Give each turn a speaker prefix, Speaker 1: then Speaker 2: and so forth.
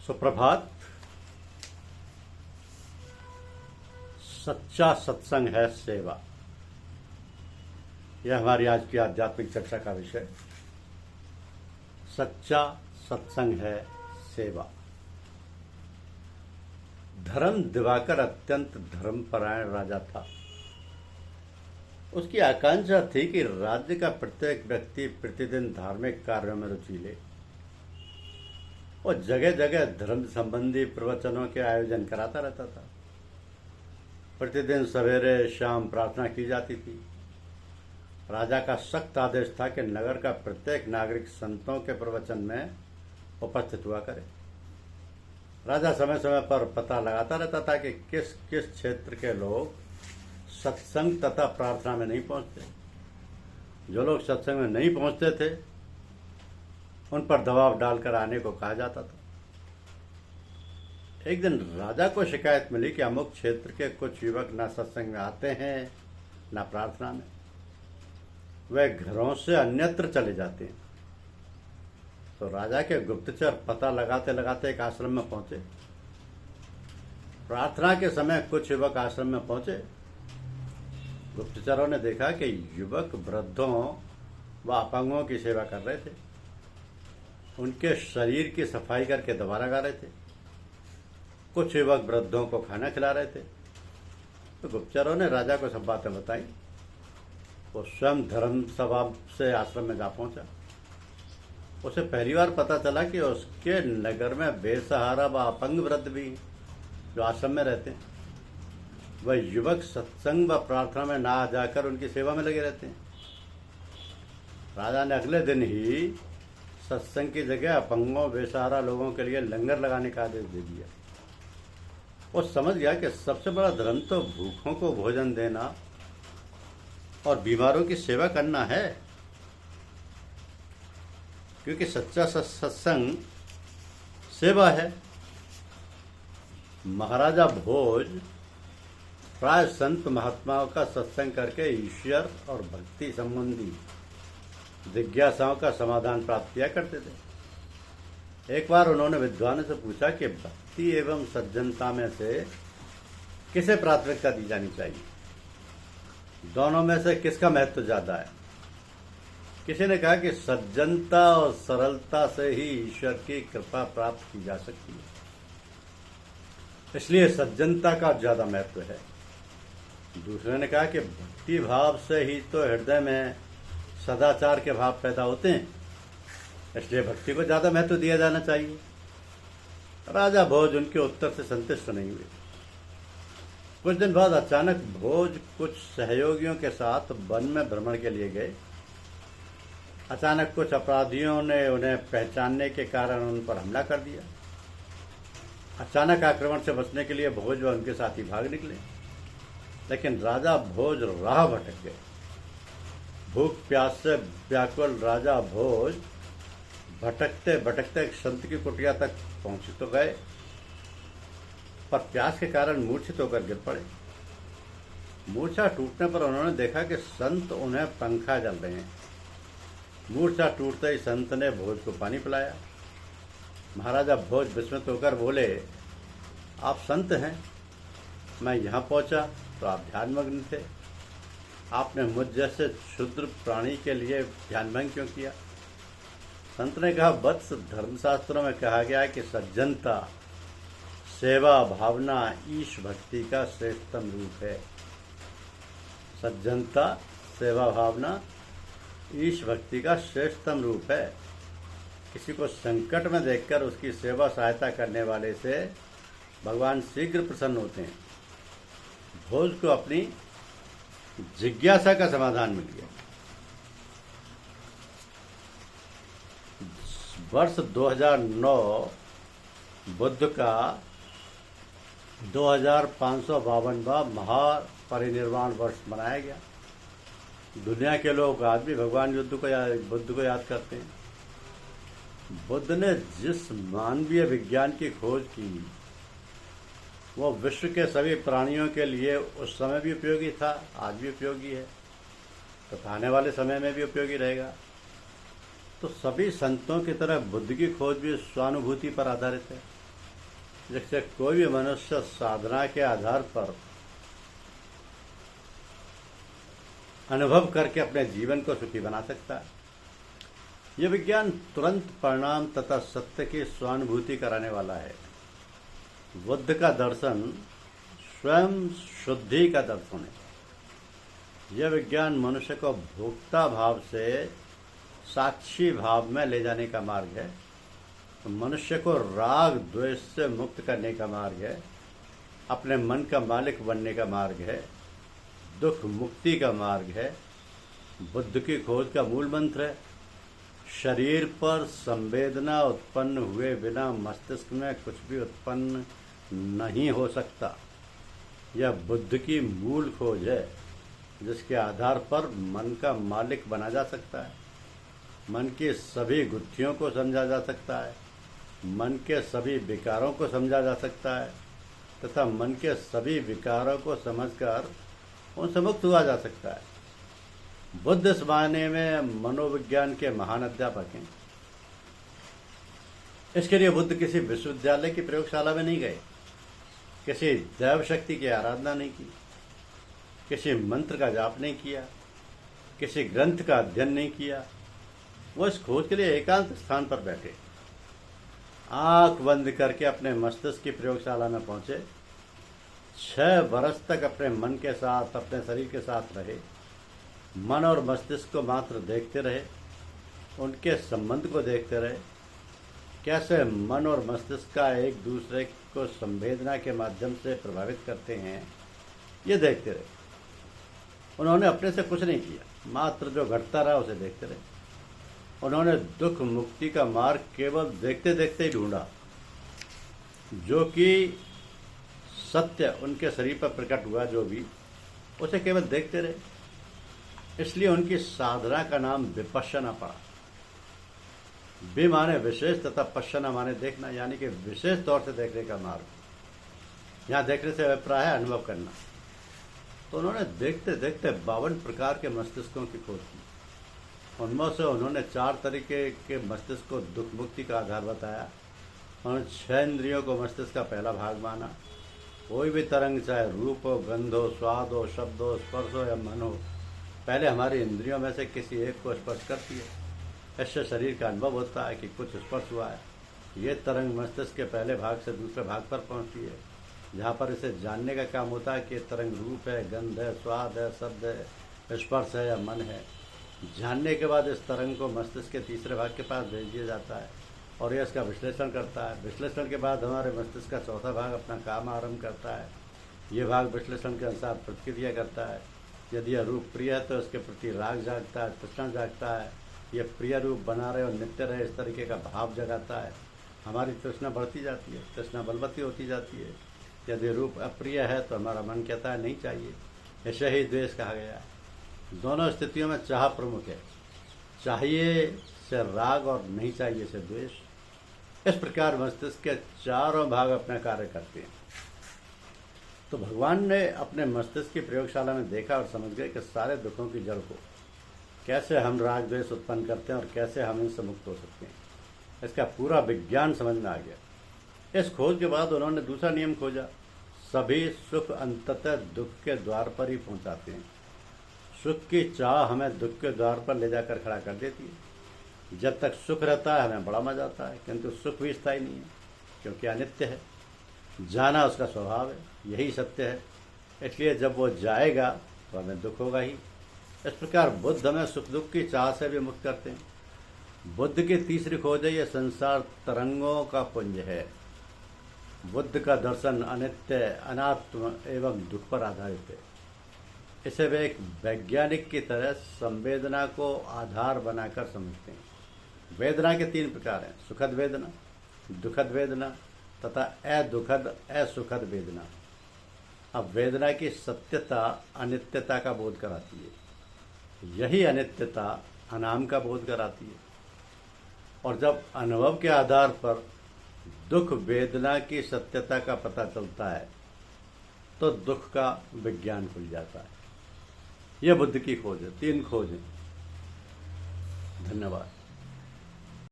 Speaker 1: सुप्रभात। सच्चा सत्संग है सेवा, यह हमारी आज की आध्यात्मिक चर्चा का विषय। सच्चा सत्संग है सेवा। धर्म दिवाकर अत्यंत धर्मपरायण राजा था। उसकी आकांक्षा थी कि राज्य का प्रत्येक व्यक्ति प्रतिदिन धार्मिक कार्यों में रुचि ले और जगह जगह धर्म संबंधी प्रवचनों के आयोजन कराता रहता था। प्रतिदिन सवेरे शाम प्रार्थना की जाती थी। राजा का सख्त आदेश था कि नगर का प्रत्येक नागरिक संतों के प्रवचन में उपस्थित हुआ करे। राजा समय समय पर पता लगाता रहता था कि किस किस क्षेत्र के लोग सत्संग तथा प्रार्थना में नहीं पहुंचते। जो लोग सत्संग में नहीं पहुंचते थे उन पर दबाव डालकर आने को कहा जाता था। एक दिन राजा को शिकायत मिली कि अमुक क्षेत्र के कुछ युवक ना सत्संग में आते हैं ना प्रार्थना में, वे घरों से अन्यत्र चले जाते हैं। तो राजा के गुप्तचर पता लगाते लगाते एक आश्रम में पहुंचे। प्रार्थना के समय कुछ युवक आश्रम में पहुंचे। गुप्तचरों ने देखा कि युवक वृद्धों व अपंगों की सेवा कर रहे थे। उनके शरीर की सफाई करके दवा लगा रहे थे। कुछ युवक वृद्धों को खाना खिला रहे थे। तो गुप्तचरों ने राजा को सब बातें बताई। वो स्वयं धर्म सभा से आश्रम में जा पहुंचा। उसे पहली बार पता चला कि उसके नगर में बेसहारा व अपंग वृद्ध भी जो आश्रम में रहते हैं, वह युवक सत्संग व प्रार्थना में ना आ जाकर उनकी सेवा में लगे रहते हैं। राजा ने अगले दिन ही सत्संग की जगह अपंगों बेसहारा लोगों के लिए लंगर लगाने का आदेश दे दिया। वो समझ गया कि सबसे बड़ा धर्म तो भूखों को भोजन देना और बीमारों की सेवा करना है, क्योंकि सच्चा सत्संग सेवा है। महाराजा भोज प्राय संत महात्माओं का सत्संग करके ईश्वर और भक्ति संबंधी जिज्ञासाओं का समाधान प्राप्त किया करते थे। एक बार उन्होंने विद्वानों से पूछा कि भक्ति एवं सज्जनता में से किसे प्राथमिकता दी जानी चाहिए, दोनों में से किसका महत्व ज्यादा है। किसी ने कहा कि सज्जनता और सरलता से ही ईश्वर की कृपा प्राप्त की जा सकती है, इसलिए सज्जनता का ज्यादा महत्व है। दूसरे ने कहा कि भक्ति भाव से ही तो हृदय में सदाचार के भाव पैदा होते हैं, इसलिए भक्ति को ज्यादा महत्व दिया जाना चाहिए। राजा भोज उनके उत्तर से संतुष्ट नहीं हुए। कुछ दिन बाद अचानक भोज कुछ सहयोगियों के साथ वन में भ्रमण के लिए गए। अचानक कुछ अपराधियों ने उन्हें पहचानने के कारण उन पर हमला कर दिया। अचानक आक्रमण से बचने के लिए भोज व उनके साथी भाग निकले, लेकिन राजा भोज राह भटक गए। भूख प्यास से व्याकुल राजा भोज भटकते भटकते एक संत की कुटिया तक पहुंच तो गए, पर प्यास के कारण मूर्छित होकर गिर पड़े। मूर्छा टूटने पर उन्होंने देखा कि संत उन्हें पंखा जल रहे हैं। मूर्छा टूटते ही संत ने भोज को पानी पिलाया। महाराजा भोज विस्मित होकर बोले, आप संत हैं, मैं यहाँ पहुंचा तो आप ध्यानमग्न थे। आपने मुझ जैसे क्षुद्र प्राणी के लिए ध्यानभंग क्यों किया। संत ने कहा, वत्स, धर्मशास्त्रों में कहा गया है कि सज्जनता, सेवा भावना ईश भक्ति का श्रेष्ठतम रूप है। सज्जनता, सेवा भावना ईश भक्ति का श्रेष्ठतम रूप है। किसी को संकट में देखकर उसकी सेवा सहायता करने वाले से भगवान शीघ्र प्रसन्न होते हैं। भोज को अपनी जिज्ञासा का समाधान मिल गया। वर्ष 2009 बुद्ध का 2552वां महापरिनिर्वाण वर्ष मनाया गया। दुनिया के लोग आज भी भगवान बुद्ध को याद करते हैं। बुद्ध ने जिस मानवीय विज्ञान की खोज की वो विश्व के सभी प्राणियों के लिए उस समय भी उपयोगी था, आज भी उपयोगी है, तथा आने वाले समय में भी उपयोगी रहेगा। तो सभी संतों की तरह बुद्ध की खोज भी स्वानुभूति पर आधारित है। जिससे कोई भी मनुष्य साधना के आधार पर अनुभव करके अपने जीवन को सुखी बना सकता है। यह विज्ञान तुरंत परिणाम तथा सत्य की स्वानुभूति कराने वाला है। बुद्ध का दर्शन स्वयं शुद्धि का दर्शन है। यह विज्ञान मनुष्य को भोक्ता भाव से साक्षी भाव में ले जाने का मार्ग है। मनुष्य को राग द्वेष से मुक्त करने का मार्ग है। अपने मन का मालिक बनने का मार्ग है। दुख मुक्ति का मार्ग है। बुद्ध की खोज का मूल मंत्र है, शरीर पर संवेदना उत्पन्न हुए बिना मस्तिष्क में कुछ भी उत्पन्न नहीं हो सकता। यह बुद्ध की मूल खोज है, जिसके आधार पर मन का मालिक बना जा सकता है। मन की सभी गुत्थियों को समझा जा सकता है। मन के सभी विकारों को समझा जा सकता है तथा मन के सभी विकारों को समझकर उनसे मुक्त हुआ जा सकता है। बुद्ध इस मायने में मनोविज्ञान के महान अध्यापक हैं। इसके लिए बुद्ध किसी विश्वविद्यालय की प्रयोगशाला में नहीं गए, किसी दैव शक्ति की आराधना नहीं की, किसी मंत्र का जाप नहीं किया, किसी ग्रंथ का अध्ययन नहीं किया। वो इस खोज के लिए एकांत स्थान पर बैठे, आंख बंद करके अपने मस्तिष्क की प्रयोगशाला में पहुंचे। 6 वर्ष तक अपने मन के साथ, अपने शरीर के साथ रहे। मन और मस्तिष्क को मात्र देखते रहे, उनके संबंध को देखते रहे, कैसे मन और मस्तिष्क का एक दूसरे को संवेदना के माध्यम से प्रभावित करते हैं, ये देखते रहे। उन्होंने अपने से कुछ नहीं किया, मात्र जो घटता रहा उसे देखते रहे। उन्होंने दुख मुक्ति का मार्ग केवल देखते देखते ही ढूंढा, जो कि सत्य उनके शरीर पर प्रकट हुआ, जो भी उसे केवल देखते रहे। इसलिए उनकी साधना का नाम विपश्यना पड़ा। वि माने विशेष तथा पश्यना माने देखना, यानी कि विशेष तौर से देखने का मार्ग। यहाँ देखने से अभिप्राय है अनुभव करना। तो उन्होंने देखते देखते 52 प्रकार के मस्तिष्कों की खोज की। उनमें से उन्होंने 4 तरीके के मस्तिष्क को दुख मुक्ति का आधार बताया। उन्होंने 6 इंद्रियों को मस्तिष्क का पहला भाग माना। कोई भी तरंग, चाहे रूप हो, गंध हो, स्वाद हो, शब्द हो, स्पर्श हो या मन हो, पहले हमारी इंद्रियों में से किसी एक को स्पर्श करती है। इससे शरीर का अनुभव होता है कि कुछ स्पर्श हुआ है। ये तरंग मस्तिष्क के पहले भाग से दूसरे भाग पर पहुंचती है, जहाँ पर इसे जानने का काम होता है कि तरंग रूप है, गंध है, स्वाद है, शब्द है, स्पर्श है या मन है। जानने के बाद इस तरंग को मस्तिष्क के तीसरे भाग के पास भेज दिया जाता है और यह इसका विश्लेषण करता है। विश्लेषण के बाद हमारे मस्तिष्क का चौथा भाग अपना काम आरंभ करता है। ये भाग विश्लेषण के अनुसार प्रतिक्रिया करता है। यदि यह रूप प्रिय है तो इसके प्रति राग जागता है, तृष्णा जागता है। यह प्रिय रूप बना रहे और नित्य रहे, इस तरीके का भाव जगाता है। हमारी तृष्णा बढ़ती जाती है, तृष्णा बलवती होती जाती है। यदि रूप अप्रिय है तो हमारा मन कहता है नहीं चाहिए। ऐसे ही द्वेष कहा गया है। दोनों स्थितियों में चाह प्रमुख है। चाहिए से राग और नहीं चाहिए से द्वेष। इस प्रकार मस्तिष्क के चारों भाग अपना कार्य करते हैं। तो भगवान ने अपने मस्तिष्क की प्रयोगशाला में देखा और समझ गए कि सारे दुखों की जड़ को कैसे हम राग द्वेष उत्पन्न करते हैं और कैसे हम इनसे मुक्त हो सकते हैं। इसका पूरा विज्ञान समझ में आ गया। इस खोज के बाद उन्होंने दूसरा नियम खोजा, सभी सुख अंततः दुख के द्वार पर ही पहुंचाते हैं। सुख की चाह हमें दुख के द्वार पर ले जाकर खड़ा कर देती है। जब तक सुख रहता है हमें बड़ा मजा आता है, किंतु सुख भी स्थायी नहीं है, क्योंकि अनित्य है। जाना उसका स्वभाव है, यही सत्य है। इसलिए जब वो जाएगा तो हमें दुख होगा ही। इस प्रकार बुद्ध हमें सुख दुख की चाह से भी मुक्त करते हैं। बुद्ध की तीसरी खोज है, यह संसार तरंगों का पुंज है। बुद्ध का दर्शन अनित्य, अनात्म एवं दुख पर आधारित है। इसे वे एक वैज्ञानिक की तरह संवेदना को आधार बनाकर समझते हैं। वेदना के 3 प्रकार हैं, सुखद वेदना, दुखद वेदना तथा असुखद वेदना। अब वेदना की सत्यता अनित्यता का बोध कराती है। यही अनित्यता अनाम का बोध कराती है। और जब अनुभव के आधार पर दुख वेदना की सत्यता का पता चलता है तो दुख का विज्ञान खुल जाता है। यह बुद्ध की खोज है। 3 खोज हैं। धन्यवाद।